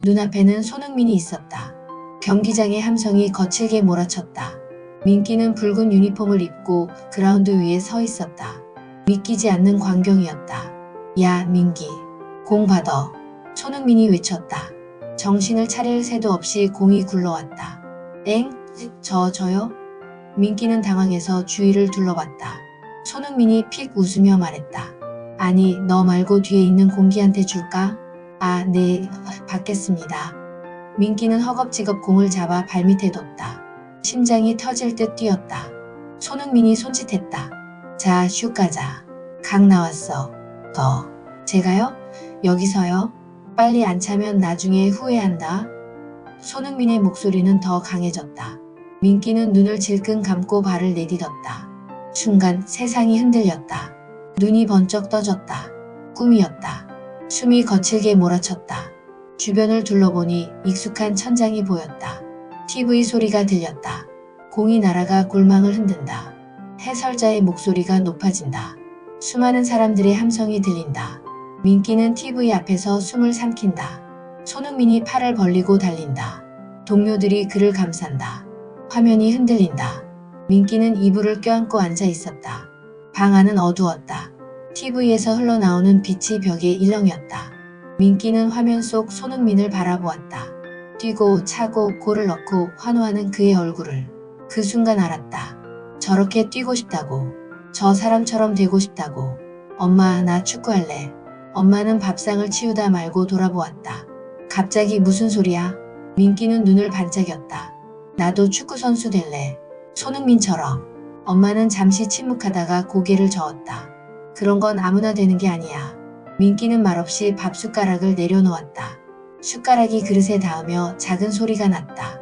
눈앞에는 손흥민이 있었다. 경기장의 함성이 거칠게 몰아쳤다. 민기는 붉은 유니폼을 입고 그라운드 위에 서 있었다. 믿기지 않는 광경이었다. 야, 민기. 공 받어. 손흥민이 외쳤다. 정신을 차릴 새도 없이 공이 굴러왔다. 엥? 저요? 민기는 당황해서 주위를 둘러봤다. 손흥민이 픽 웃으며 말했다. 아니, 너 말고 뒤에 있는 공기한테 줄까? 아, 네, 받겠습니다. 민기는 허겁지겁 공을 잡아 발밑에 뒀다. 심장이 터질 듯 뛰었다. 손흥민이 손짓했다. 자, 슛 가자. 각 나왔어. 제가요? 여기서요? 빨리 안 차면 나중에 후회한다. 손흥민의 목소리는 더 강해졌다. 민기는 눈을 질끈 감고 발을 내딛었다. 순간 세상이 흔들렸다. 눈이 번쩍 떠졌다. 꿈이었다. 숨이 거칠게 몰아쳤다. 주변을 둘러보니 익숙한 천장이 보였다. TV 소리가 들렸다. 공이 날아가 골망을 흔든다. 해설자의 목소리가 높아진다. 수많은 사람들의 함성이 들린다. 민기는 TV 앞에서 숨을 삼킨다. 손흥민이 팔을 벌리고 달린다. 동료들이 그를 감싼다. 화면이 흔들린다. 민기는 이불을 껴안고 앉아 있었다. 방 안은 어두웠다. TV에서 흘러나오는 빛이 벽에 일렁였다. 민기는 화면 속 손흥민을 바라보았다. 뛰고 차고 골을 넣고 환호하는 그의 얼굴을. 그 순간 알았다. 저렇게 뛰고 싶다고. 저 사람처럼 되고 싶다고. 엄마, 나 축구할래. 엄마는 밥상을 치우다 말고 돌아보았다. 갑자기 무슨 소리야? 민기는 눈을 반짝였다. 나도 축구선수 될래. 손흥민처럼. 엄마는 잠시 침묵하다가 고개를 저었다. 그런 건 아무나 되는 게 아니야. 민기는 말없이 밥숟가락을 내려놓았다. 숟가락이 그릇에 닿으며 작은 소리가 났다.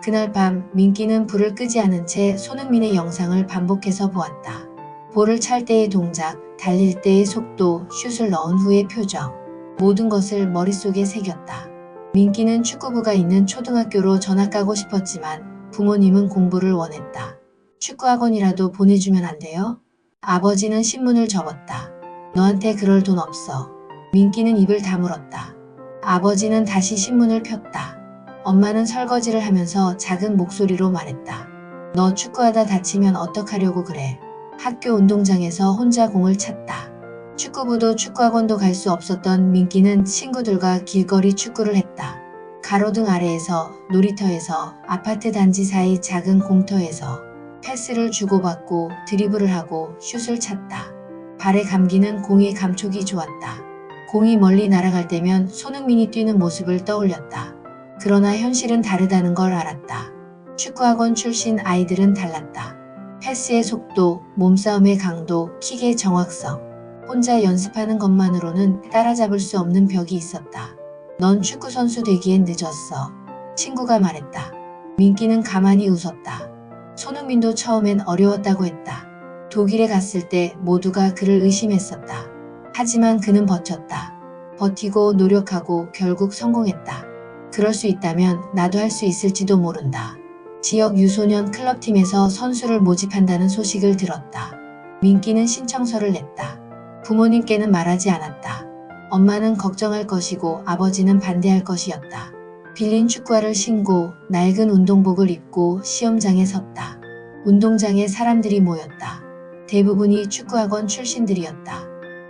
그날 밤 민기는 불을 끄지 않은 채 손흥민의 영상을 반복해서 보았다. 볼을 찰 때의 동작, 달릴 때의 속도, 슛을 넣은 후의 표정. 모든 것을 머릿속에 새겼다. 민기는 축구부가 있는 초등학교로 전학 가고 싶었지만 부모님은 공부를 원했다. 축구학원이라도 보내주면 안 돼요? 아버지는 신문을 접었다. 너한테 그럴 돈 없어. 민기는 입을 다물었다. 아버지는 다시 신문을 폈다. 엄마는 설거지를 하면서 작은 목소리로 말했다. 너 축구하다 다치면 어떡하려고 그래. 학교 운동장에서 혼자 공을 찼다. 축구부도 축구학원도 갈 수 없었던 민기는 친구들과 길거리 축구를 했다. 가로등 아래에서, 놀이터에서, 아파트 단지 사이 작은 공터에서 패스를 주고받고 드리블을 하고 슛을 찼다. 발에 감기는 공의 감촉이 좋았다. 공이 멀리 날아갈 때면 손흥민이 뛰는 모습을 떠올렸다. 그러나 현실은 다르다는 걸 알았다. 축구학원 출신 아이들은 달랐다. 패스의 속도, 몸싸움의 강도, 킥의 정확성. 혼자 연습하는 것만으로는 따라잡을 수 없는 벽이 있었다. 넌 축구선수 되기엔 늦었어. 친구가 말했다. 민기는 가만히 웃었다. 손흥민도 처음엔 어려웠다고 했다. 독일에 갔을 때 모두가 그를 의심했었다. 하지만 그는 버텼다. 버티고 노력하고 결국 성공했다. 그럴 수 있다면 나도 할 수 있을지도 모른다. 지역 유소년 클럽팀에서 선수를 모집한다는 소식을 들었다. 민기는 신청서를 냈다. 부모님께는 말하지 않았다. 엄마는 걱정할 것이고 아버지는 반대할 것이었다. 빌린 축구화를 신고 낡은 운동복을 입고 시험장에 섰다. 운동장에 사람들이 모였다. 대부분이 축구학원 출신들이었다.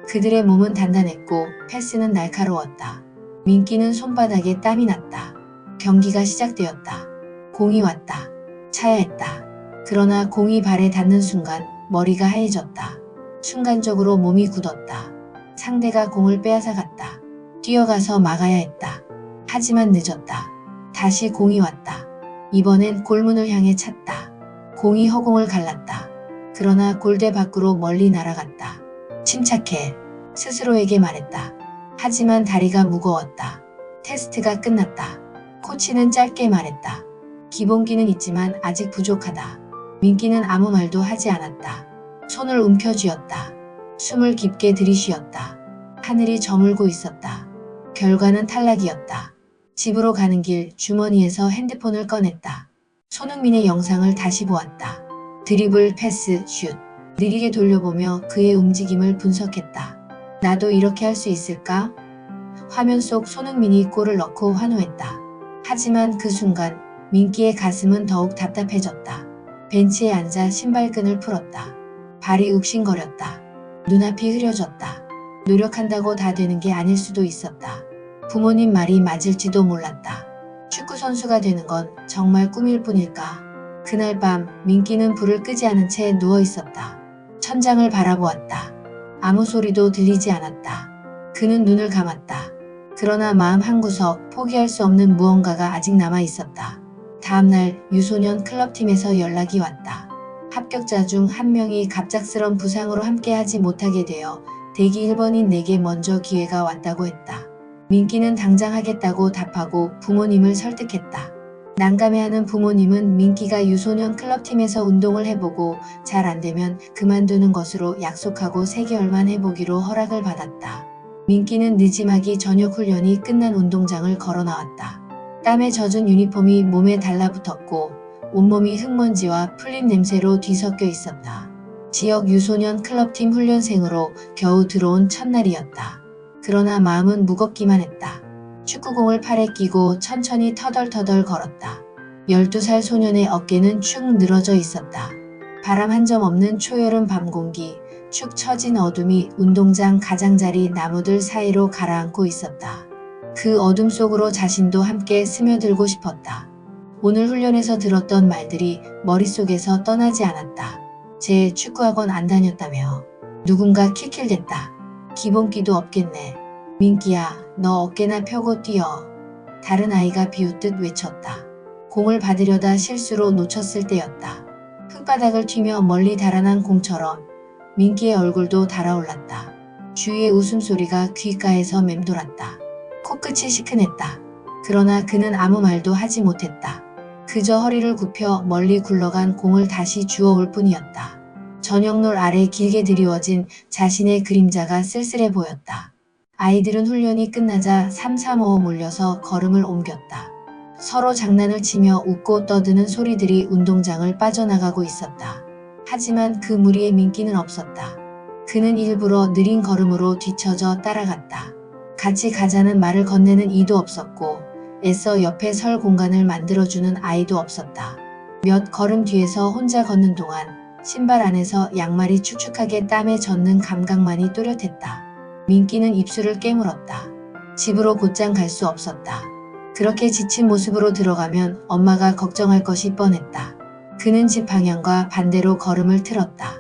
그들의 몸은 단단했고 패스는 날카로웠다. 민기는 손바닥에 땀이 났다. 경기가 시작되었다. 공이 왔다. 차야 했다. 그러나 공이 발에 닿는 순간 머리가 하얘졌다. 순간적으로 몸이 굳었다. 상대가 공을 빼앗아갔다. 뛰어가서 막아야 했다. 하지만 늦었다. 다시 공이 왔다. 이번엔 골문을 향해 찼다. 공이 허공을 갈랐다. 그러나 골대 밖으로 멀리 날아갔다. 침착해. 스스로에게 말했다. 하지만 다리가 무거웠다. 테스트가 끝났다. 코치는 짧게 말했다. 기본기는 있지만 아직 부족하다. 민기는 아무 말도 하지 않았다. 손을 움켜쥐었다. 숨을 깊게 들이쉬었다. 하늘이 저물고 있었다. 결과는 탈락이었다. 집으로 가는 길 주머니에서 핸드폰을 꺼냈다. 손흥민의 영상을 다시 보았다. 드리블, 패스, 슛. 느리게 돌려보며 그의 움직임을 분석했다. 나도 이렇게 할 수 있을까? 화면 속 손흥민이 골을 넣고 환호했다. 하지만 그 순간 민기의 가슴은 더욱 답답해졌다. 벤치에 앉아 신발끈을 풀었다. 발이 욱신거렸다. 눈앞이 흐려졌다. 노력한다고 다 되는 게 아닐 수도 있었다. 부모님 말이 맞을지도 몰랐다. 축구선수가 되는 건 정말 꿈일 뿐일까. 그날 밤 민기는 불을 끄지 않은 채 누워 있었다. 천장을 바라보았다. 아무 소리도 들리지 않았다. 그는 눈을 감았다. 그러나 마음 한구석 포기할 수 없는 무언가가 아직 남아 있었다. 다음날 유소년 클럽팀에서 연락이 왔다. 합격자 중 한 명이 갑작스런 부상으로 함께하지 못하게 되어 대기 1번인 내게 먼저 기회가 왔다고 했다. 민기는 당장 하겠다고 답하고 부모님을 설득했다. 난감해하는 부모님은 민기가 유소년 클럽팀에서 운동을 해보고 잘 안되면 그만두는 것으로 약속하고 3개월만 해보기로 허락을 받았다. 민기는 늦지막이 저녁 훈련이 끝난 운동장을 걸어 나왔다. 땀에 젖은 유니폼이 몸에 달라붙었고 온몸이 흙먼지와 풀린 냄새로 뒤섞여 있었다. 지역 유소년 클럽팀 훈련생으로 겨우 들어온 첫날이었다. 그러나 마음은 무겁기만 했다. 축구공을 팔에 끼고 천천히 터덜터덜 걸었다. 12살 소년의 어깨는 축 늘어져 있었다. 바람 한 점 없는 초여름 밤 공기, 축 처진 어둠이 운동장 가장자리 나무들 사이로 가라앉고 있었다. 그 어둠 속으로 자신도 함께 스며들고 싶었다. 오늘 훈련에서 들었던 말들이 머릿속에서 떠나지 않았다. 쟤 축구학원 안 다녔다며. 누군가 킬킬댔다. 기본기도 없겠네. 민기야, 너 어깨나 펴고 뛰어. 다른 아이가 비웃듯 외쳤다. 공을 받으려다 실수로 놓쳤을 때였다. 흙바닥을 튀며 멀리 달아난 공처럼 민기의 얼굴도 달아올랐다. 주위의 웃음소리가 귓가에서 맴돌았다. 코끝이 시큰했다. 그러나 그는 아무 말도 하지 못했다. 그저 허리를 굽혀 멀리 굴러간 공을 다시 주워올 뿐이었다. 저녁놀 아래 길게 드리워진 자신의 그림자가 쓸쓸해 보였다. 아이들은 훈련이 끝나자 삼삼오오 몰려서 걸음을 옮겼다. 서로 장난을 치며 웃고 떠드는 소리들이 운동장을 빠져나가고 있었다. 하지만 그 무리에 민기는 없었다. 그는 일부러 느린 걸음으로 뒤처져 따라갔다. 같이 가자는 말을 건네는 이도 없었고 애써 옆에 설 공간을 만들어주는 아이도 없었다. 몇 걸음 뒤에서 혼자 걷는 동안 신발 안에서 양말이 축축하게 땀에 젖는 감각만이 또렷했다. 민기는 입술을 깨물었다. 집으로 곧장 갈 수 없었다. 그렇게 지친 모습으로 들어가면 엄마가 걱정할 것이 뻔했다. 그는 집 방향과 반대로 걸음을 틀었다.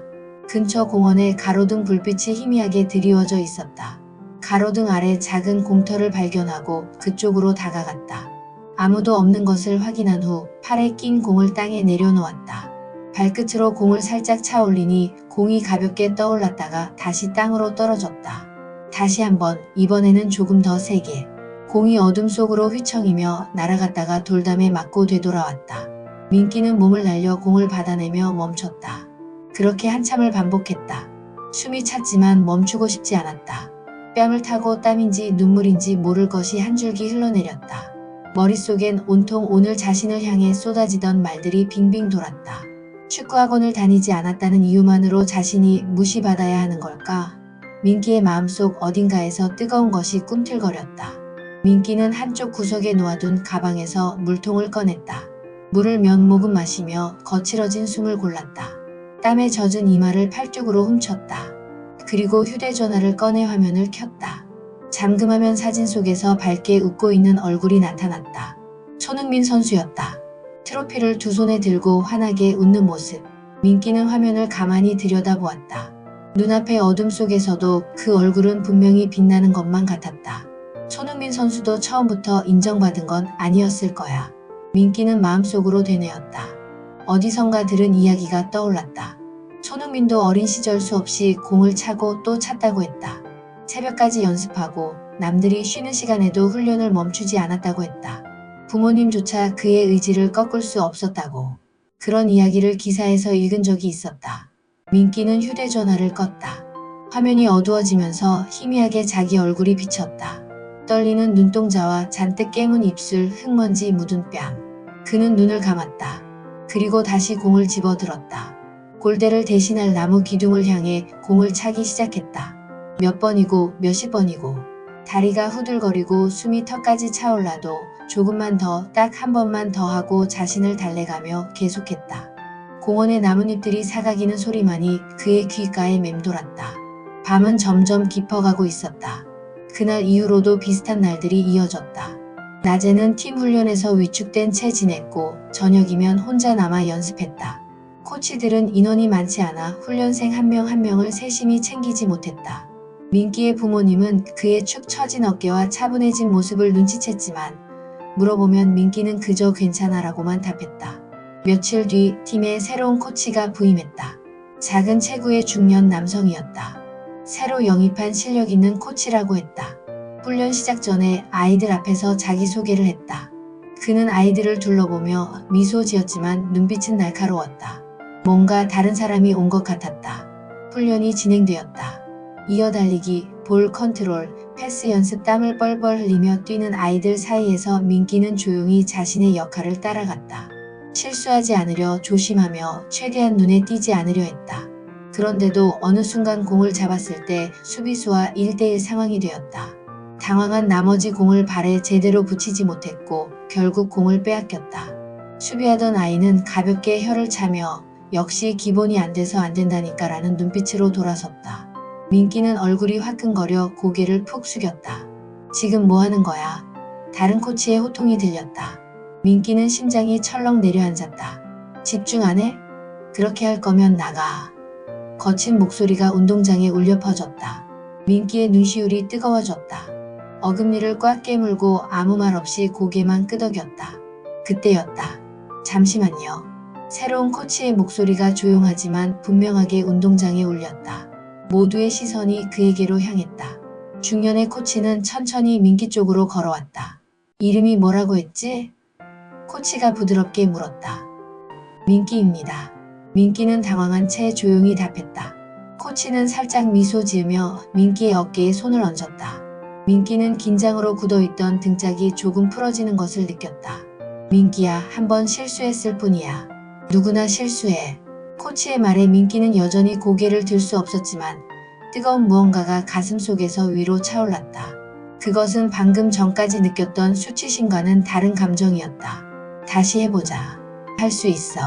근처 공원에 가로등 불빛이 희미하게 드리워져 있었다. 가로등 아래 작은 공터를 발견하고 그쪽으로 다가갔다. 아무도 없는 것을 확인한 후 팔에 낀 공을 땅에 내려놓았다. 발끝으로 공을 살짝 차 올리니 공이 가볍게 떠올랐다가 다시 땅으로 떨어졌다. 다시 한번, 이번에는 조금 더 세게. 공이 어둠 속으로 휘청이며 날아갔다가 돌담에 맞고 되돌아왔다. 민기는 몸을 날려 공을 받아내며 멈췄다. 그렇게 한참을 반복했다. 숨이 찼지만 멈추고 싶지 않았다. 뺨을 타고 땀인지 눈물인지 모를 것이 한 줄기 흘러내렸다. 머릿속엔 온통 오늘 자신을 향해 쏟아지던 말들이 빙빙 돌았다. 축구학원을 다니지 않았다는 이유만으로 자신이 무시받아야 하는 걸까? 민기의 마음속 어딘가에서 뜨거운 것이 꿈틀거렸다. 민기는 한쪽 구석에 놓아둔 가방에서 물통을 꺼냈다. 물을 몇 모금 마시며 거칠어진 숨을 골랐다. 땀에 젖은 이마를 팔뚝으로 훔쳤다. 그리고 휴대전화를 꺼내 화면을 켰다. 잠금화면 사진 속에서 밝게 웃고 있는 얼굴이 나타났다. 손흥민 선수였다. 트로피를 두 손에 들고 환하게 웃는 모습. 민기는 화면을 가만히 들여다보았다. 눈앞의 어둠 속에서도 그 얼굴은 분명히 빛나는 것만 같았다. 손흥민 선수도 처음부터 인정받은 건 아니었을 거야. 민기는 마음속으로 되뇌었다. 어디선가 들은 이야기가 떠올랐다. 손흥민도 어린 시절 수없이 공을 차고 또 찼다고 했다. 새벽까지 연습하고 남들이 쉬는 시간에도 훈련을 멈추지 않았다고 했다. 부모님조차 그의 의지를 꺾을 수 없었다고. 그런 이야기를 기사에서 읽은 적이 있었다. 민기는 휴대전화를 껐다. 화면이 어두워지면서 희미하게 자기 얼굴이 비쳤다. 떨리는 눈동자와 잔뜩 깨문 입술, 흙먼지 묻은 뺨. 그는 눈을 감았다. 그리고 다시 공을 집어들었다. 골대를 대신할 나무 기둥을 향해 공을 차기 시작했다. 몇 번이고 몇십 번이고 다리가 후들거리고 숨이 턱까지 차올라도 조금만 더, 딱 한 번만 더 하고 자신을 달래가며 계속했다. 공원의 나뭇잎들이 사가기는 소리만이 그의 귓가에 맴돌았다. 밤은 점점 깊어가고 있었다. 그날 이후로도 비슷한 날들이 이어졌다. 낮에는 팀 훈련에서 위축된 채 지냈고 저녁이면 혼자 남아 연습했다. 코치들은 인원이 많지 않아 훈련생 한 명 한 명을 세심히 챙기지 못했다. 민기의 부모님은 그의 축 처진 어깨와 차분해진 모습을 눈치챘지만 물어보면 민기는 그저 괜찮아라고만 답했다. 며칠 뒤 팀에 새로운 코치가 부임했다. 작은 체구의 중년 남성이었다. 새로 영입한 실력 있는 코치라고 했다. 훈련 시작 전에 아이들 앞에서 자기소개를 했다. 그는 아이들을 둘러보며 미소 지었지만 눈빛은 날카로웠다. 뭔가 다른 사람이 온 것 같았다. 훈련이 진행되었다. 이어달리기, 볼 컨트롤, 패스 연습 땀을 뻘뻘 흘리며 뛰는 아이들 사이에서 민기는 조용히 자신의 역할을 따라갔다. 실수하지 않으려 조심하며 최대한 눈에 띄지 않으려 했다. 그런데도 어느 순간 공을 잡았을 때 수비수와 1대1 상황이 되었다. 당황한 나머지 공을 발에 제대로 붙이지 못했고 결국 공을 빼앗겼다. 수비하던 아이는 가볍게 혀를 차며 역시 기본이 안 돼서 안 된다니까 라는 눈빛으로 돌아섰다. 민기는 얼굴이 화끈거려 고개를 푹 숙였다. 지금 뭐 하는 거야? 다른 코치의 호통이 들렸다. 민기는 심장이 철렁 내려앉았다. 집중 안 해? 그렇게 할 거면 나가. 거친 목소리가 운동장에 울려 퍼졌다. 민기의 눈시울이 뜨거워졌다. 어금니를 꽉 깨물고 아무 말 없이 고개만 끄덕였다. 그때였다. 잠시만요. 새로운 코치의 목소리가 조용하지만 분명하게 운동장에 울렸다. 모두의 시선이 그에게로 향했다. 중년의 코치는 천천히 민기 쪽으로 걸어왔다. 이름이 뭐라고 했지? 코치가 부드럽게 물었다. 민기입니다. 민기는 당황한 채 조용히 답했다. 코치는 살짝 미소 지으며 민기의 어깨에 손을 얹었다. 민기는 긴장으로 굳어있던 등짝이 조금 풀어지는 것을 느꼈다. 민기야, 한번 실수했을 뿐이야. 누구나 실수해. 코치의 말에 민기는 여전히 고개를 들 수 없었지만 뜨거운 무언가가 가슴속에서 위로 차올랐다. 그것은 방금 전까지 느꼈던 수치심과는 다른 감정이었다. 다시 해보자. 할 수 있어.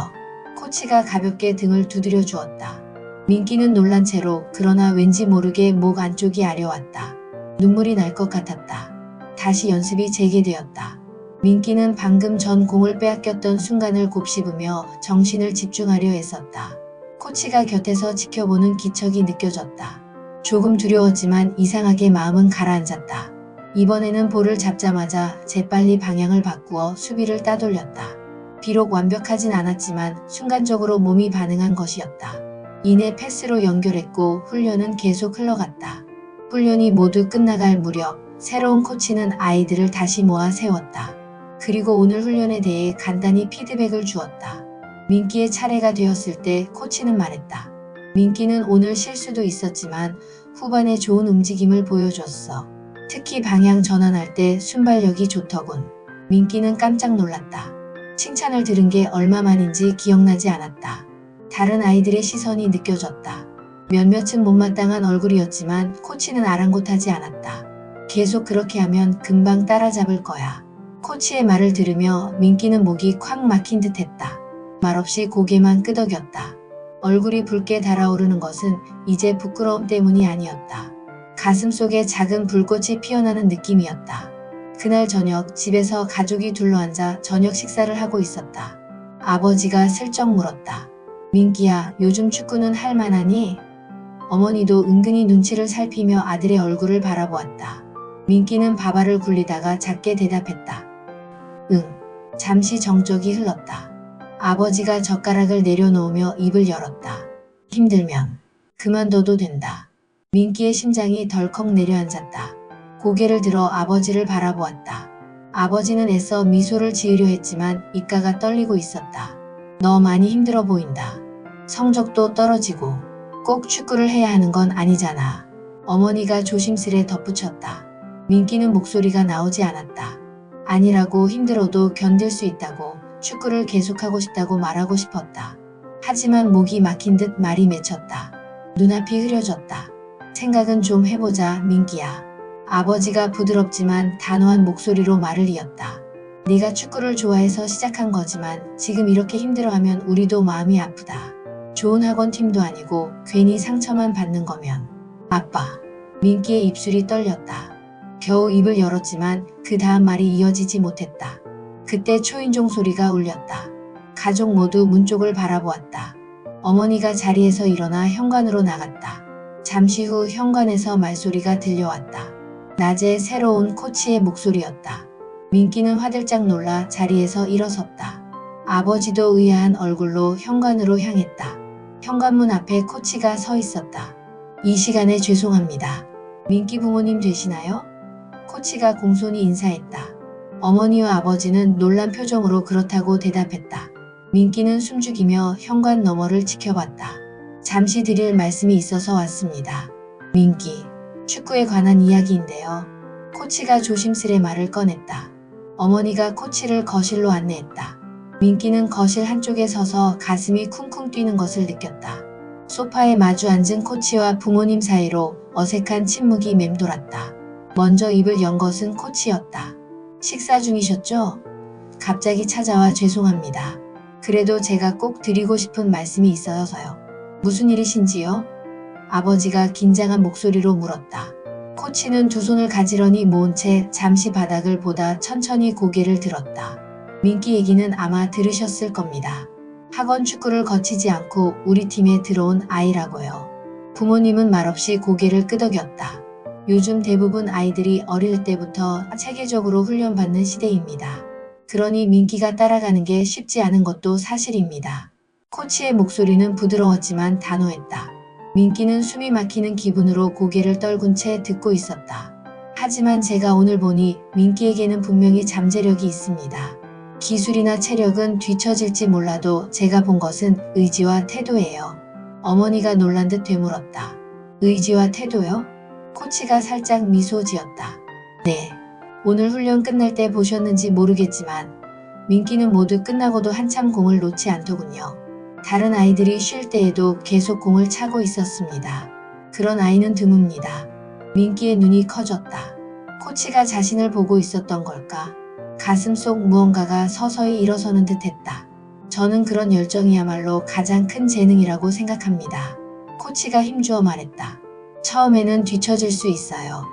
코치가 가볍게 등을 두드려 주었다. 민기는 놀란 채로 그러나 왠지 모르게 목 안쪽이 아려왔다. 눈물이 날 것 같았다. 다시 연습이 재개되었다. 민기는 방금 전 공을 빼앗겼던 순간을 곱씹으며 정신을 집중하려 애썼다. 코치가 곁에서 지켜보는 기척이 느껴졌다. 조금 두려웠지만 이상하게 마음은 가라앉았다. 이번에는 볼을 잡자마자 재빨리 방향을 바꾸어 수비를 따돌렸다. 비록 완벽하진 않았지만 순간적으로 몸이 반응한 것이었다. 이내 패스로 연결했고 훈련은 계속 흘러갔다. 훈련이 모두 끝나갈 무렵 새로운 코치는 아이들을 다시 모아 세웠다. 그리고 오늘 훈련에 대해 간단히 피드백을 주었다. 민기의 차례가 되었을 때 코치는 말했다. 민기는 오늘 실수도 있었지만 후반에 좋은 움직임을 보여줬어. 특히 방향 전환할 때 순발력이 좋더군. 민기는 깜짝 놀랐다. 칭찬을 들은 게 얼마만인지 기억나지 않았다. 다른 아이들의 시선이 느껴졌다. 몇몇은 못마땅한 얼굴이었지만 코치는 아랑곳하지 않았다. 계속 그렇게 하면 금방 따라잡을 거야. 코치의 말을 들으며 민기는 목이 콱 막힌 듯 했다. 말없이 고개만 끄덕였다. 얼굴이 붉게 달아오르는 것은 이제 부끄러움 때문이 아니었다. 가슴속에 작은 불꽃이 피어나는 느낌이었다. 그날 저녁 집에서 가족이 둘러앉아 저녁 식사를 하고 있었다. 아버지가 슬쩍 물었다. 민기야, 요즘 축구는 할 만하니? 어머니도 은근히 눈치를 살피며 아들의 얼굴을 바라보았다. 민기는 밥알을 굴리다가 작게 대답했다. 응. 잠시 정적이 흘렀다. 아버지가 젓가락을 내려놓으며 입을 열었다. 힘들면 그만둬도 된다. 민기의 심장이 덜컥 내려앉았다. 고개를 들어 아버지를 바라보았다. 아버지는 애써 미소를 지으려 했지만 입가가 떨리고 있었다. 너 많이 힘들어 보인다. 성적도 떨어지고 꼭 축구를 해야 하는 건 아니잖아. 어머니가 조심스레 덧붙였다. 민기는 목소리가 나오지 않았다. 아니라고, 힘들어도 견딜 수 있다고, 축구를 계속하고 싶다고 말하고 싶었다. 하지만 목이 막힌 듯 말이 맺혔다. 눈앞이 흐려졌다. 생각은 좀 해보자, 민기야. 아버지가 부드럽지만 단호한 목소리로 말을 이었다. 네가 축구를 좋아해서 시작한 거지만 지금 이렇게 힘들어하면 우리도 마음이 아프다. 좋은 학원팀도 아니고 괜히 상처만 받는 거면. 아빠. 민기의 입술이 떨렸다. 겨우 입을 열었지만 그 다음 말이 이어지지 못했다. 그때 초인종 소리가 울렸다. 가족 모두 문 쪽을 바라보았다. 어머니가 자리에서 일어나 현관으로 나갔다. 잠시 후 현관에서 말소리가 들려왔다. 낮에 새로 온 코치의 목소리였다. 민기는 화들짝 놀라 자리에서 일어섰다. 아버지도 의아한 얼굴로 현관으로 향했다. 현관문 앞에 코치가 서 있었다. 이 시간에 죄송합니다. 민기 부모님 되시나요? 코치가 공손히 인사했다. 어머니와 아버지는 놀란 표정으로 그렇다고 대답했다. 민기는 숨죽이며 현관 너머를 지켜봤다. 잠시 드릴 말씀이 있어서 왔습니다. 민기, 축구에 관한 이야기인데요. 코치가 조심스레 말을 꺼냈다. 어머니가 코치를 거실로 안내했다. 민기는 거실 한쪽에 서서 가슴이 쿵쿵 뛰는 것을 느꼈다. 소파에 마주 앉은 코치와 부모님 사이로 어색한 침묵이 맴돌았다. 먼저 입을 연 것은 코치였다. 식사 중이셨죠? 갑자기 찾아와 죄송합니다. 그래도 제가 꼭 드리고 싶은 말씀이 있어서요. 무슨 일이신지요? 아버지가 긴장한 목소리로 물었다. 코치는 두 손을 가지런히 모은 채 잠시 바닥을 보다 천천히 고개를 들었다. 민기 얘기는 아마 들으셨을 겁니다. 학원 축구를 거치지 않고 우리 팀에 들어온 아이라고요. 부모님은 말없이 고개를 끄덕였다. 요즘 대부분 아이들이 어릴 때부터 체계적으로 훈련받는 시대입니다. 그러니 민기가 따라가는 게 쉽지 않은 것도 사실입니다. 코치의 목소리는 부드러웠지만 단호했다. 민기는 숨이 막히는 기분으로 고개를 떨군 채 듣고 있었다. 하지만 제가 오늘 보니 민기에게는 분명히 잠재력이 있습니다. 기술이나 체력은 뒤처질지 몰라도 제가 본 것은 의지와 태도예요. 어머니가 놀란 듯 되물었다. 의지와 태도요? 코치가 살짝 미소 지었다. 네. 오늘 훈련 끝날 때 보셨는지 모르겠지만 민기는 모두 끝나고도 한참 공을 놓지 않더군요. 다른 아이들이 쉴 때에도 계속 공을 차고 있었습니다. 그런 아이는 드뭅니다. 민기의 눈이 커졌다. 코치가 자신을 보고 있었던 걸까? 가슴 속 무언가가 서서히 일어서는 듯 했다. 저는 그런 열정이야말로 가장 큰 재능이라고 생각합니다. 코치가 힘주어 말했다. 처음에는 뒤처질 수 있어요.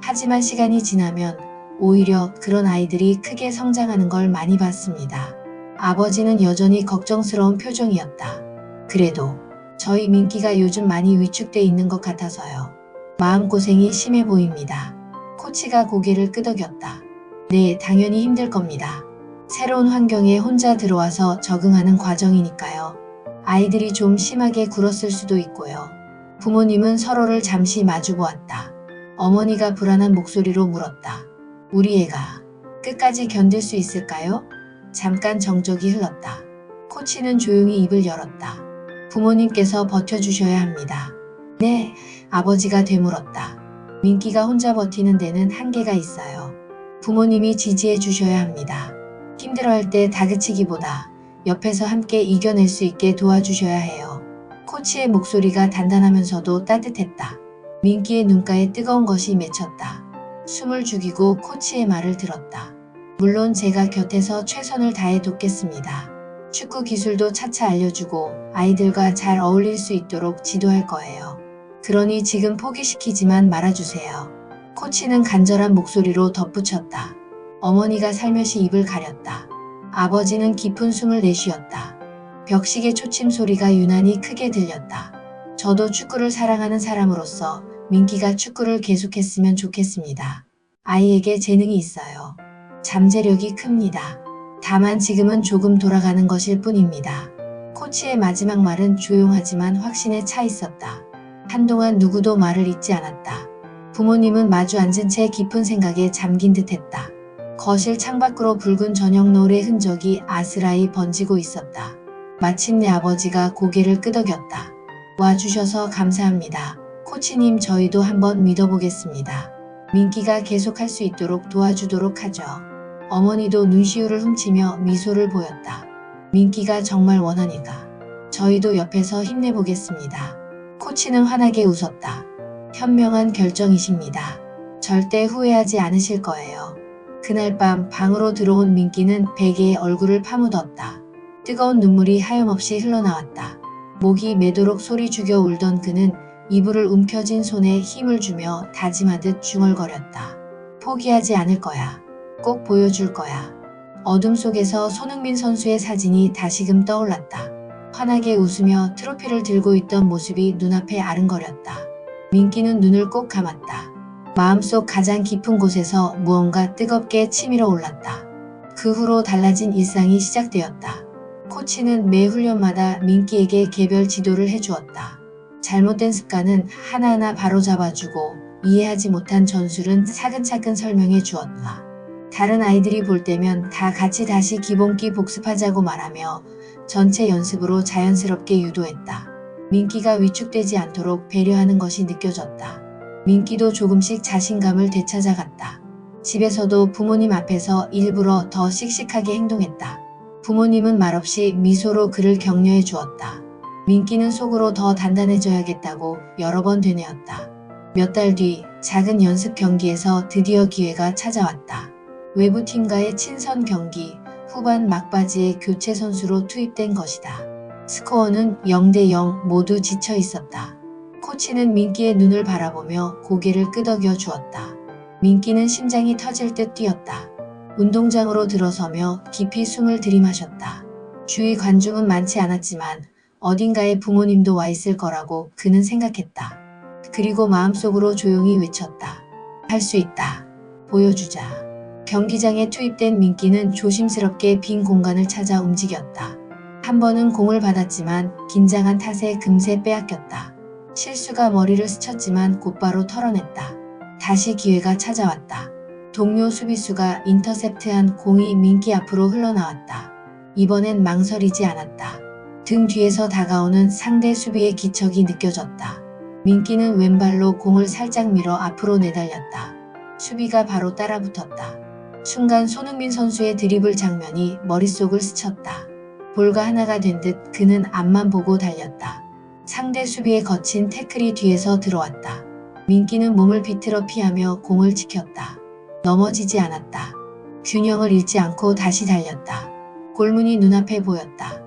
하지만 시간이 지나면 오히려 그런 아이들이 크게 성장하는 걸 많이 봤습니다. 아버지는 여전히 걱정스러운 표정이었다. 그래도 저희 민기가 요즘 많이 위축돼 있는 것 같아서요. 마음고생이 심해 보입니다. 코치가 고개를 끄덕였다. 네, 당연히 힘들 겁니다. 새로운 환경에 혼자 들어와서 적응하는 과정이니까요. 아이들이 좀 심하게 굴었을 수도 있고요. 부모님은 서로를 잠시 마주보았다. 어머니가 불안한 목소리로 물었다. 우리 애가 끝까지 견딜 수 있을까요? 잠깐 정적이 흘렀다. 코치는 조용히 입을 열었다. 부모님께서 버텨주셔야 합니다. 네, 아버지가 되물었다. 민기가 혼자 버티는 데는 한계가 있어요. 부모님이 지지해 주셔야 합니다. 힘들어할 때 다그치기보다 옆에서 함께 이겨낼 수 있게 도와주셔야 해요. 코치의 목소리가 단단하면서도 따뜻했다. 민기의 눈가에 뜨거운 것이 맺혔다. 숨을 죽이고 코치의 말을 들었다. 물론 제가 곁에서 최선을 다해 돕겠습니다. 축구 기술도 차차 알려주고 아이들과 잘 어울릴 수 있도록 지도할 거예요. 그러니 지금 포기시키지만 말아주세요. 코치는 간절한 목소리로 덧붙였다. 어머니가 살며시 입을 가렸다. 아버지는 깊은 숨을 내쉬었다. 벽시계 초침 소리가 유난히 크게 들렸다. 저도 축구를 사랑하는 사람으로서 민기가 축구를 계속했으면 좋겠습니다. 아이에게 재능이 있어요. 잠재력이 큽니다. 다만 지금은 조금 돌아가는 것일 뿐입니다. 코치의 마지막 말은 조용하지만 확신에 차 있었다. 한동안 누구도 말을 잇지 않았다. 부모님은 마주 앉은 채 깊은 생각에 잠긴 듯했다. 거실 창밖으로 붉은 저녁 노을의 흔적이 아스라이 번지고 있었다. 마침내 아버지가 고개를 끄덕였다. 와주셔서 감사합니다. 코치님, 저희도 한번 믿어보겠습니다. 민기가 계속할 수 있도록 도와주도록 하죠. 어머니도 눈시울을 훔치며 미소를 보였다. 민기가 정말 원하니까 저희도 옆에서 힘내보겠습니다. 코치는 환하게 웃었다. 현명한 결정이십니다. 절대 후회하지 않으실 거예요. 그날 밤 방으로 들어온 민기는 베개에 얼굴을 파묻었다. 뜨거운 눈물이 하염없이 흘러나왔다. 목이 매도록 소리 죽여 울던 그는 이불을 움켜쥔 손에 힘을 주며 다짐하듯 중얼거렸다. 포기하지 않을 거야. 꼭 보여줄 거야. 어둠 속에서 손흥민 선수의 사진이 다시금 떠올랐다. 환하게 웃으며 트로피를 들고 있던 모습이 눈앞에 아른거렸다. 민기는 눈을 꼭 감았다. 마음속 가장 깊은 곳에서 무언가 뜨겁게 치밀어 올랐다. 그 후로 달라진 일상이 시작되었다. 코치는 매 훈련마다 민기에게 개별 지도를 해주었다. 잘못된 습관은 하나하나 바로잡아주고 이해하지 못한 전술은 차근차근 설명해 주었다. 다른 아이들이 볼 때면 다 같이 다시 기본기 복습하자고 말하며 전체 연습으로 자연스럽게 유도했다. 민기가 위축되지 않도록 배려하는 것이 느껴졌다. 민기도 조금씩 자신감을 되찾아갔다. 집에서도 부모님 앞에서 일부러 더 씩씩하게 행동했다. 부모님은 말없이 미소로 그를 격려해 주었다. 민기는 속으로 더 단단해져야겠다고 여러 번 되뇌었다. 몇 달 뒤 작은 연습 경기에서 드디어 기회가 찾아왔다. 외부팀과의 친선 경기, 후반 막바지에 교체 선수로 투입된 것이다. 스코어는 0대0 모두 지쳐 있었다. 코치는 민기의 눈을 바라보며 고개를 끄덕여 주었다. 민기는 심장이 터질 듯 뛰었다. 운동장으로 들어서며 깊이 숨을 들이마셨다. 주위 관중은 많지 않았지만 어딘가에 부모님도 와 있을 거라고 그는 생각했다. 그리고 마음속으로 조용히 외쳤다. 할 수 있다. 보여주자. 경기장에 투입된 민기는 조심스럽게 빈 공간을 찾아 움직였다. 한 번은 공을 받았지만 긴장한 탓에 금세 빼앗겼다. 실수가 머리를 스쳤지만 곧바로 털어냈다. 다시 기회가 찾아왔다. 동료 수비수가 인터셉트한 공이 민기 앞으로 흘러나왔다. 이번엔 망설이지 않았다. 등 뒤에서 다가오는 상대 수비의 기척이 느껴졌다. 민기는 왼발로 공을 살짝 밀어 앞으로 내달렸다. 수비가 바로 따라붙었다. 순간 손흥민 선수의 드리블 장면이 머릿속을 스쳤다. 볼과 하나가 된 듯 그는 앞만 보고 달렸다. 상대 수비의 거친 태클이 뒤에서 들어왔다. 민기는 몸을 비틀어 피하며 공을 지켰다. 넘어지지 않았다. 균형을 잃지 않고 다시 달렸다. 골문이 눈앞에 보였다.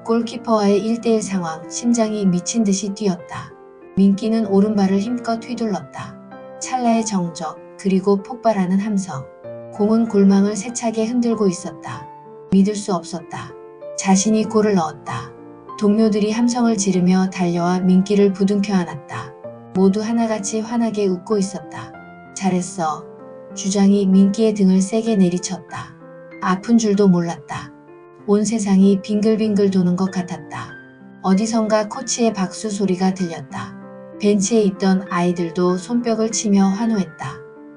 골키퍼와의 1대1 상황, 심장이 미친 듯이 뛰었다. 민기는 오른발을 힘껏 휘둘렀다. 찰나의 정적, 그리고 폭발하는 함성. 공은 골망을 세차게 흔들고 있었다. 믿을 수 없었다. 자신이 골을 넣었다. 동료들이 함성을 지르며 달려와 민기를 부둥켜 안았다. 모두 하나같이 환하게 웃고 있었다. 잘했어. 주장이 민기의 등을 세게 내리쳤다. 아픈 줄도 몰랐다. 온 세상이 빙글빙글 도는 것 같았다. 어디선가 코치의 박수 소리가 들렸다. 벤치에 있던 아이들도 손뼉을 치며 환호했다.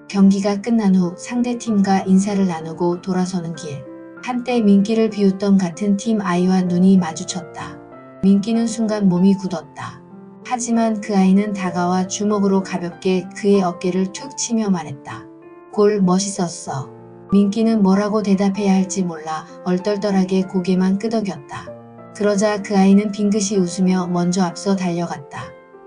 경기가 끝난 후 상대팀과 인사를 나누고 돌아서는 길. 한때 민기를 비웃던 같은 팀 아이와 눈이 마주쳤다. 민기는 순간 몸이 굳었다. 하지만 그 아이는 다가와 주먹으로 가볍게 그의 어깨를 툭 치며 말했다. 골 멋있었어. 민기는 뭐라고 대답해야 할지 몰라 얼떨떨하게 고개만 끄덕였다. 그러자 그 아이는 빙긋이 웃으며 먼저 앞서 달려갔다.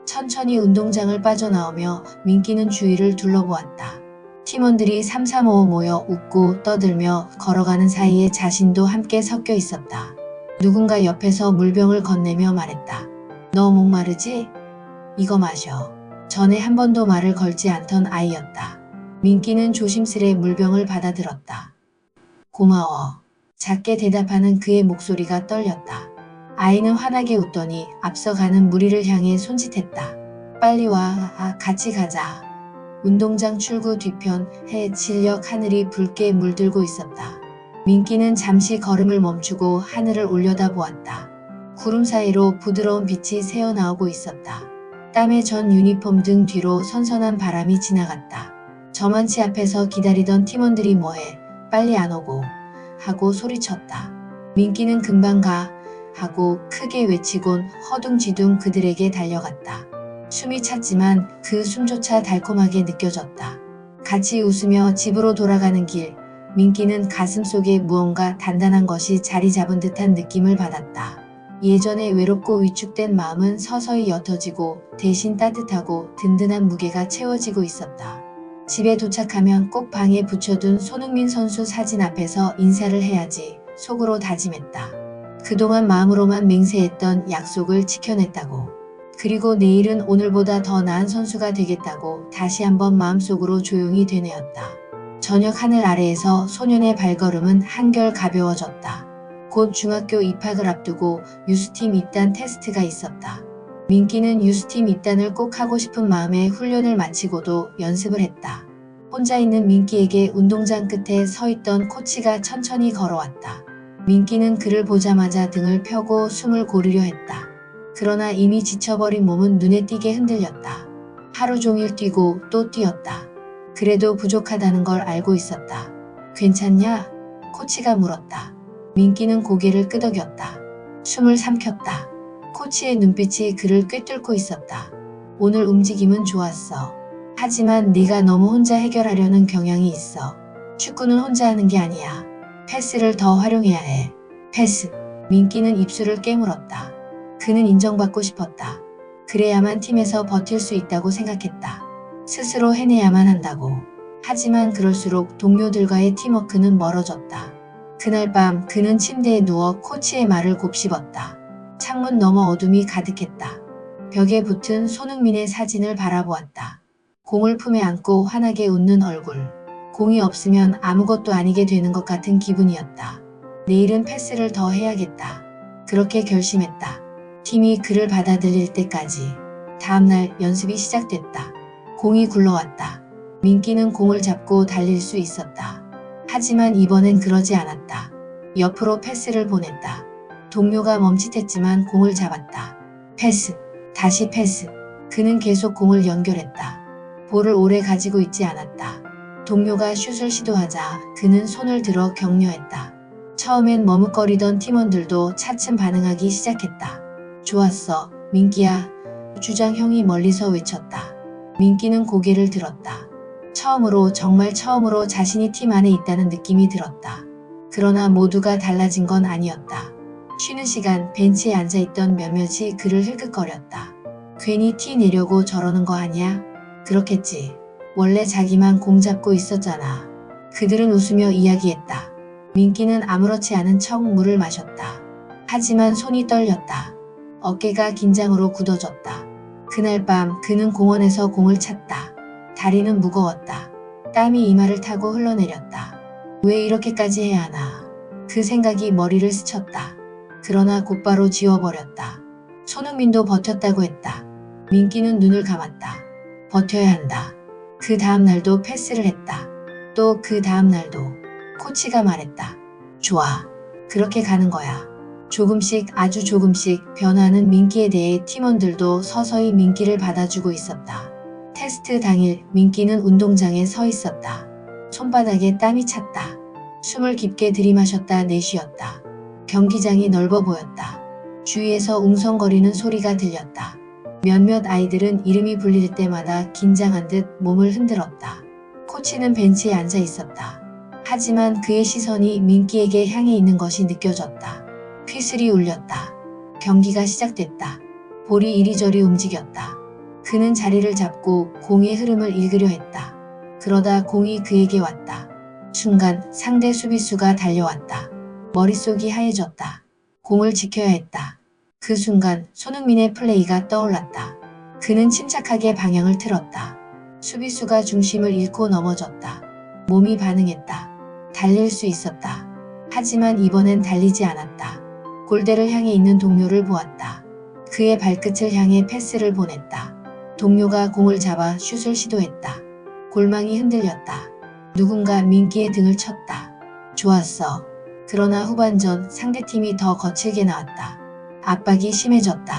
천천히 운동장을 빠져나오며 민기는 주위를 둘러보았다. 팀원들이 삼삼오오 모여 웃고 떠들며 걸어가는 사이에 자신도 함께 섞여 있었다. 누군가 옆에서 물병을 건네며 말했다. 너 목마르지? 이거 마셔. 전에 한 번도 말을 걸지 않던 아이였다. 민기는 조심스레 물병을 받아들었다. 고마워. 작게 대답하는 그의 목소리가 떨렸다. 아이는 환하게 웃더니 앞서가는 무리를 향해 손짓했다. 빨리 와, 같이 가자. 운동장 출구 뒤편 해 진력 하늘이 붉게 물들고 있었다. 민기는 잠시 걸음을 멈추고 하늘을 올려다보았다. 구름 사이로 부드러운 빛이 새어나오고 있었다. 땀에 전 유니폼 등 뒤로 선선한 바람이 지나갔다. 저만치 앞에서 기다리던 팀원들이 뭐해? 빨리 안 오고? 하고 소리쳤다. 민기는 금방 가 하고 크게 외치곤 허둥지둥 그들에게 달려갔다. 숨이 찼지만 그 숨조차 달콤하게 느껴졌다. 같이 웃으며 집으로 돌아가는 길, 민기는 가슴속에 무언가 단단한 것이 자리 잡은 듯한 느낌을 받았다. 예전에 외롭고 위축된 마음은 서서히 옅어지고 대신 따뜻하고 든든한 무게가 채워지고 있었다. 집에 도착하면 꼭 방에 붙여둔 손흥민 선수 사진 앞에서 인사를 해야지 속으로 다짐했다. 그동안 마음으로만 맹세했던 약속을 지켜냈다고. 그리고 내일은 오늘보다 더 나은 선수가 되겠다고 다시 한번 마음속으로 조용히 되뇌었다. 저녁 하늘 아래에서 소년의 발걸음은 한결 가벼워졌다. 곧 중학교 입학을 앞두고 유스팀 입단 테스트가 있었다. 민기는 유스팀 입단을 꼭 하고 싶은 마음에 훈련을 마치고도 연습을 했다. 혼자 있는 민기에게 운동장 끝에 서 있던 코치가 천천히 걸어왔다. 민기는 그를 보자마자 등을 펴고 숨을 고르려 했다. 그러나 이미 지쳐버린 몸은 눈에 띄게 흔들렸다. 하루 종일 뛰고 또 뛰었다. 그래도 부족하다는 걸 알고 있었다. 괜찮냐? 코치가 물었다. 민기는 고개를 끄덕였다. 숨을 삼켰다. 코치의 눈빛이 그를 꿰뚫고 있었다. 오늘 움직임은 좋았어. 하지만 네가 너무 혼자 해결하려는 경향이 있어. 축구는 혼자 하는 게 아니야. 패스를 더 활용해야 해. 패스. 민기는 입술을 깨물었다. 그는 인정받고 싶었다. 그래야만 팀에서 버틸 수 있다고 생각했다. 스스로 해내야만 한다고. 하지만 그럴수록 동료들과의 팀워크는 멀어졌다. 그날 밤 그는 침대에 누워 코치의 말을 곱씹었다. 창문 너머 어둠이 가득했다. 벽에 붙은 손흥민의 사진을 바라보았다. 공을 품에 안고 환하게 웃는 얼굴. 공이 없으면 아무것도 아니게 되는 것 같은 기분이었다. 내일은 패스를 더 해야겠다. 그렇게 결심했다. 팀이 그를 받아들일 때까지. 다음날 연습이 시작됐다. 공이 굴러왔다. 민기는 공을 잡고 달릴 수 있었다. 하지만 이번엔 그러지 않았다. 옆으로 패스를 보냈다. 동료가 멈칫했지만 공을 잡았다. 패스. 다시 패스. 그는 계속 공을 연결했다. 볼을 오래 가지고 있지 않았다. 동료가 슛을 시도하자 그는 손을 들어 격려했다. 처음엔 머뭇거리던 팀원들도 차츰 반응하기 시작했다. 좋았어, 민기야. 주장 형이 멀리서 외쳤다. 민기는 고개를 들었다. 처음으로, 정말 처음으로 자신이 팀 안에 있다는 느낌이 들었다. 그러나 모두가 달라진 건 아니었다. 쉬는 시간 벤치에 앉아있던 몇몇이 그를 흘끗거렸다. 괜히 티 내려고 저러는 거 아니야? 그렇겠지. 원래 자기만 공 잡고 있었잖아. 그들은 웃으며 이야기했다. 민기는 아무렇지 않은 척 물을 마셨다. 하지만 손이 떨렸다. 어깨가 긴장으로 굳어졌다. 그날 밤 그는 공원에서 공을 찼다. 다리는 무거웠다. 땀이 이마를 타고 흘러내렸다. 왜 이렇게까지 해야 하나. 그 생각이 머리를 스쳤다. 그러나 곧바로 지워버렸다. 손흥민도 버텼다고 했다. 민기는 눈을 감았다. 버텨야 한다. 그 다음 날도 패스를 했다. 또 그 다음 날도. 코치가 말했다. 좋아. 그렇게 가는 거야. 조금씩, 아주 조금씩 변화하는 민기에 대해 팀원들도 서서히 민기를 받아주고 있었다. 테스트 당일 민기는 운동장에 서 있었다. 손바닥에 땀이 찼다. 숨을 깊게 들이마셨다 내쉬었다. 경기장이 넓어 보였다. 주위에서 웅성거리는 소리가 들렸다. 몇몇 아이들은 이름이 불릴 때마다 긴장한 듯 몸을 흔들었다. 코치는 벤치에 앉아 있었다. 하지만 그의 시선이 민기에게 향해 있는 것이 느껴졌다. 휘슬이 울렸다. 경기가 시작됐다. 볼이 이리저리 움직였다. 그는 자리를 잡고 공의 흐름을 읽으려 했다. 그러다 공이 그에게 왔다. 순간 상대 수비수가 달려왔다. 머릿속이 하얘졌다. 공을 지켜야 했다. 그 순간 손흥민의 플레이가 떠올랐다. 그는 침착하게 방향을 틀었다. 수비수가 중심을 잃고 넘어졌다. 몸이 반응했다. 달릴 수 있었다. 하지만 이번엔 달리지 않았다. 골대를 향해 있는 동료를 보았다. 그의 발끝을 향해 패스를 보냈다. 동료가 공을 잡아 슛을 시도했다. 골망이 흔들렸다. 누군가 민기의 등을 쳤다. 좋았어. 그러나 후반전 상대팀이 더 거칠게 나왔다. 압박이 심해졌다.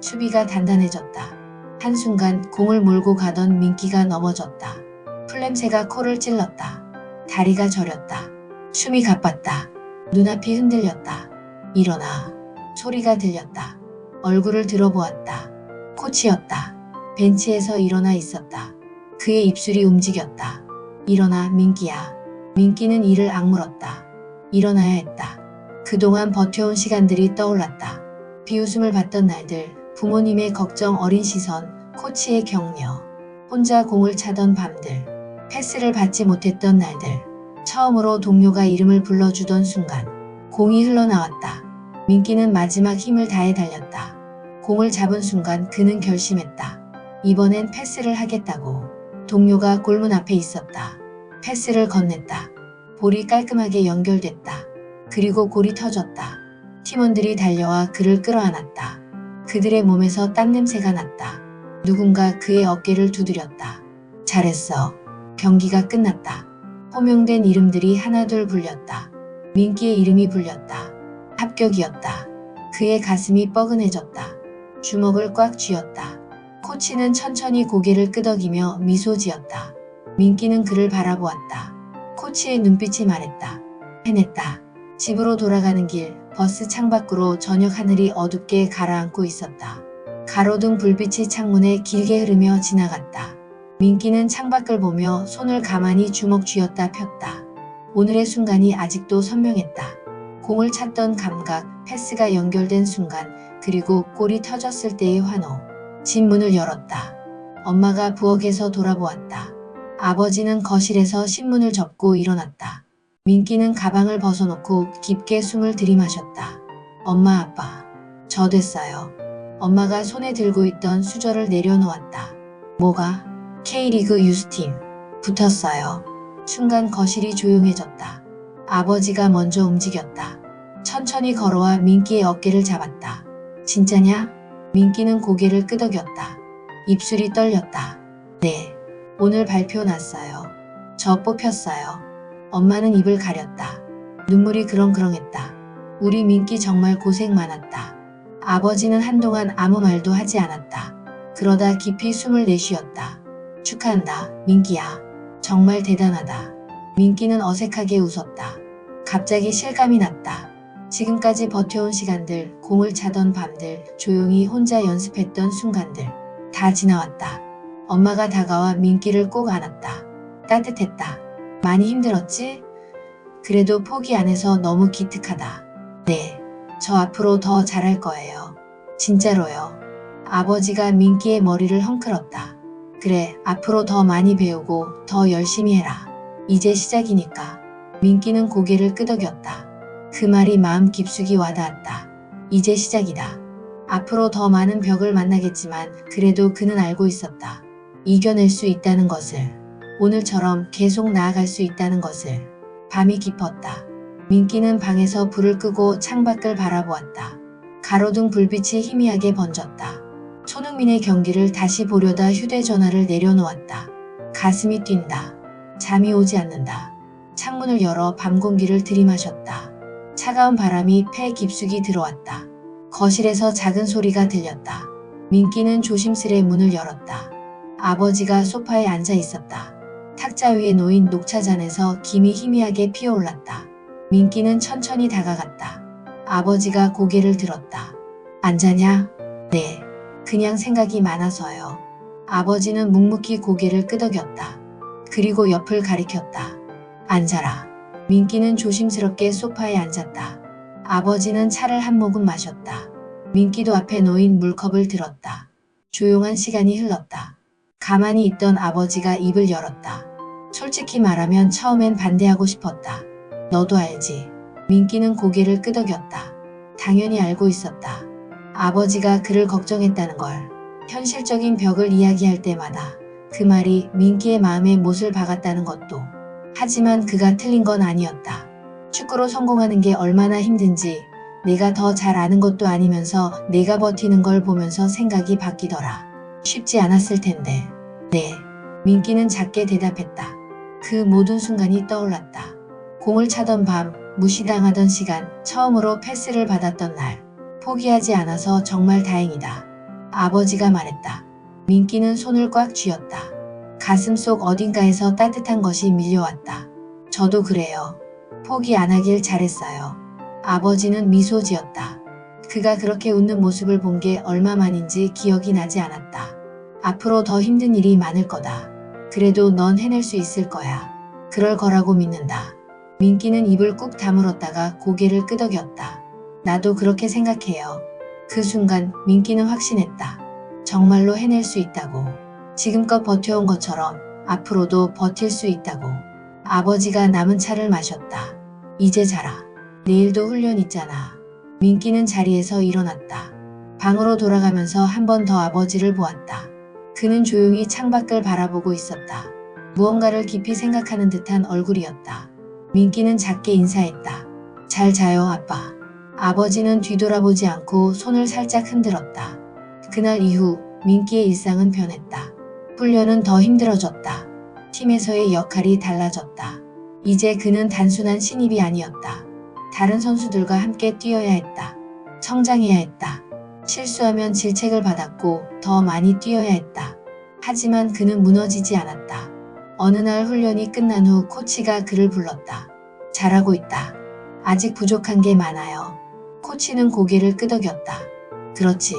수비가 단단해졌다. 한순간 공을 몰고 가던 민기가 넘어졌다. 풀냄새가 코를 찔렀다. 다리가 저렸다. 숨이 가빴다. 눈앞이 흔들렸다. 일어나. 소리가 들렸다. 얼굴을 들어보았다. 코치였다. 벤치에서 일어나 있었다. 그의 입술이 움직였다. 일어나, 민기야. 민기는 이를 악물었다. 일어나야 했다. 그동안 버텨온 시간들이 떠올랐다. 비웃음을 받던 날들, 부모님의 걱정 어린 시선, 코치의 격려, 혼자 공을 차던 밤들. 패스를 받지 못했던 날들. 처음으로 동료가 이름을 불러주던 순간 공이 흘러나왔다. 민기는 마지막 힘을 다해 달렸다. 공을 잡은 순간 그는 결심했다. 이번엔 패스를 하겠다고. 동료가 골문 앞에 있었다. 패스를 건넸다. 볼이 깔끔하게 연결됐다. 그리고 골이 터졌다. 팀원들이 달려와 그를 끌어안았다. 그들의 몸에서 땀 냄새가 났다. 누군가 그의 어깨를 두드렸다. 잘했어. 경기가 끝났다. 호명된 이름들이 하나둘 불렸다. 민기의 이름이 불렸다. 합격이었다. 그의 가슴이 뻐근해졌다. 주먹을 꽉 쥐었다. 코치는 천천히 고개를 끄덕이며 미소 지었다. 민기는 그를 바라보았다. 코치의 눈빛이 말했다. 해냈다. 집으로 돌아가는 길, 버스 창밖으로 저녁 하늘이 어둡게 가라앉고 있었다. 가로등 불빛이 창문에 길게 흐르며 지나갔다. 민기는 창밖을 보며 손을 가만히 주먹 쥐었다 폈다. 오늘의 순간이 아직도 선명했다. 공을 찾던 감각, 패스가 연결된 순간, 그리고 골이 터졌을 때의 환호. 집 문을 열었다. 엄마가 부엌에서 돌아보았다. 아버지는 거실에서 신문을 접고 일어났다. 민기는 가방을 벗어놓고 깊게 숨을 들이마셨다. 엄마, 아빠, 저 됐어요. 엄마가 손에 들고 있던 수저를 내려놓았다. 뭐가? K리그 유스팀. 붙었어요. 순간 거실이 조용해졌다. 아버지가 먼저 움직였다. 천천히 걸어와 민기의 어깨를 잡았다. 진짜냐? 민기는 고개를 끄덕였다. 입술이 떨렸다. 네. 오늘 발표 났어요. 저 뽑혔어요. 엄마는 입을 가렸다. 눈물이 그렁그렁했다. 우리 민기 정말 고생 많았다. 아버지는 한동안 아무 말도 하지 않았다. 그러다 깊이 숨을 내쉬었다. 축하한다, 민기야. 정말 대단하다. 민기는 어색하게 웃었다. 갑자기 실감이 났다. 지금까지 버텨온 시간들, 공을 차던 밤들, 조용히 혼자 연습했던 순간들 다 지나왔다. 엄마가 다가와 민기를 꼭 안았다. 따뜻했다. 많이 힘들었지? 그래도 포기 안 해서 너무 기특하다. 네, 저 앞으로 더 잘할 거예요. 진짜로요. 아버지가 민기의 머리를 헝클었다. 그래, 앞으로 더 많이 배우고 더 열심히 해라. 이제 시작이니까. 민기는 고개를 끄덕였다. 그 말이 마음 깊숙이 와닿았다. 이제 시작이다. 앞으로 더 많은 벽을 만나겠지만 그래도 그는 알고 있었다. 이겨낼 수 있다는 것을. 오늘처럼 계속 나아갈 수 있다는 것을. 밤이 깊었다. 민기는 방에서 불을 끄고 창밖을 바라보았다. 가로등 불빛이 희미하게 번졌다. 손흥민의 경기를 다시 보려다 휴대전화를 내려놓았다. 가슴이 뛴다. 잠이 오지 않는다. 창문을 열어 밤 공기를 들이마셨다. 차가운 바람이 폐 깊숙이 들어왔다. 거실에서 작은 소리가 들렸다. 민기는 조심스레 문을 열었다. 아버지가 소파에 앉아 있었다. 탁자 위에 놓인 녹차잔에서 김이 희미하게 피어올랐다. 민기는 천천히 다가갔다. 아버지가 고개를 들었다. 안 자냐? 네. 그냥 생각이 많아서요. 아버지는 묵묵히 고개를 끄덕였다. 그리고 옆을 가리켰다. 앉아라. 민기는 조심스럽게 소파에 앉았다. 아버지는 차를 한 모금 마셨다. 민기도 앞에 놓인 물컵을 들었다. 조용한 시간이 흘렀다. 가만히 있던 아버지가 입을 열었다. 솔직히 말하면 처음엔 반대하고 싶었다. 너도 알지. 민기는 고개를 끄덕였다. 당연히 알고 있었다. 아버지가 그를 걱정했다는 걸. 현실적인 벽을 이야기할 때마다 그 말이 민기의 마음에 못을 박았다는 것도. 하지만 그가 틀린 건 아니었다. 축구로 성공하는 게 얼마나 힘든지 내가 더 잘 아는 것도 아니면서 내가 버티는 걸 보면서 생각이 바뀌더라. 쉽지 않았을 텐데. 네. 민기는 작게 대답했다. 그 모든 순간이 떠올랐다. 공을 차던 밤, 무시당하던 시간, 처음으로 패스를 받았던 날. 포기하지 않아서 정말 다행이다. 아버지가 말했다. 민기는 손을 꽉 쥐었다. 가슴 속 어딘가에서 따뜻한 것이 밀려왔다. 저도 그래요. 포기 안 하길 잘했어요. 아버지는 미소 지었다. 그가 그렇게 웃는 모습을 본 게 얼마만인지 기억이 나지 않았다. 앞으로 더 힘든 일이 많을 거다. 그래도 넌 해낼 수 있을 거야. 그럴 거라고 믿는다. 민기는 입을 꾹 다물었다가 고개를 끄덕였다. 나도 그렇게 생각해요. 그 순간 민기는 확신했다. 정말로 해낼 수 있다고. 지금껏 버텨온 것처럼 앞으로도 버틸 수 있다고. 아버지가 남은 차를 마셨다. 이제 자라. 내일도 훈련 있잖아. 민기는 자리에서 일어났다. 방으로 돌아가면서 한 번 더 아버지를 보았다. 그는 조용히 창밖을 바라보고 있었다. 무언가를 깊이 생각하는 듯한 얼굴이었다. 민기는 작게 인사했다. 잘 자요, 아빠. 아버지는 뒤돌아보지 않고 손을 살짝 흔들었다. 그날 이후 민기의 일상은 변했다. 훈련은 더 힘들어졌다. 팀에서의 역할이 달라졌다. 이제 그는 단순한 신입이 아니었다. 다른 선수들과 함께 뛰어야 했다. 성장해야 했다. 실수하면 질책을 받았고 더 많이 뛰어야 했다. 하지만 그는 무너지지 않았다. 어느 날 훈련이 끝난 후 코치가 그를 불렀다. 잘하고 있다. 아직 부족한 게 많아요. 코치는 고개를 끄덕였다. 그렇지.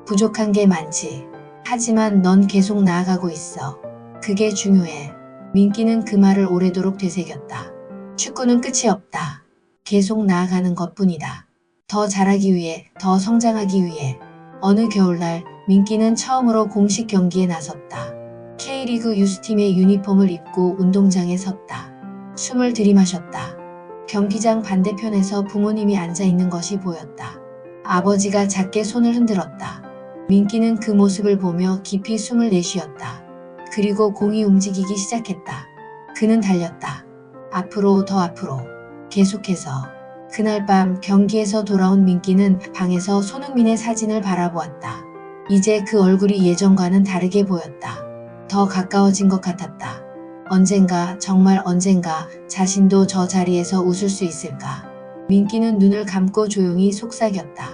부족한 게 많지. 하지만 넌 계속 나아가고 있어. 그게 중요해. 민기는 그 말을 오래도록 되새겼다. 축구는 끝이 없다. 계속 나아가는 것뿐이다. 더 잘하기 위해, 더 성장하기 위해. 어느 겨울날 민기는 처음으로 공식 경기에 나섰다. K리그 유스팀의 유니폼을 입고 운동장에 섰다. 숨을 들이마셨다. 경기장 반대편에서 부모님이 앉아 있는 것이 보였다. 아버지가 작게 손을 흔들었다. 민기는 그 모습을 보며 깊이 숨을 내쉬었다. 그리고 공이 움직이기 시작했다. 그는 달렸다. 앞으로, 더 앞으로. 계속해서. 그날 밤 경기에서 돌아온 민기는 방에서 손흥민의 사진을 바라보았다. 이제 그 얼굴이 예전과는 다르게 보였다. 더 가까워진 것 같았다. 언젠가, 정말 언젠가 자신도 저 자리에서 웃을 수 있을까. 민기는 눈을 감고 조용히 속삭였다.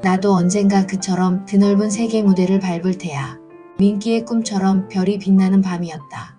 나도 언젠가 그처럼 드넓은 세계 무대를 밟을 테야. 민기의 꿈처럼 별이 빛나는 밤이었다.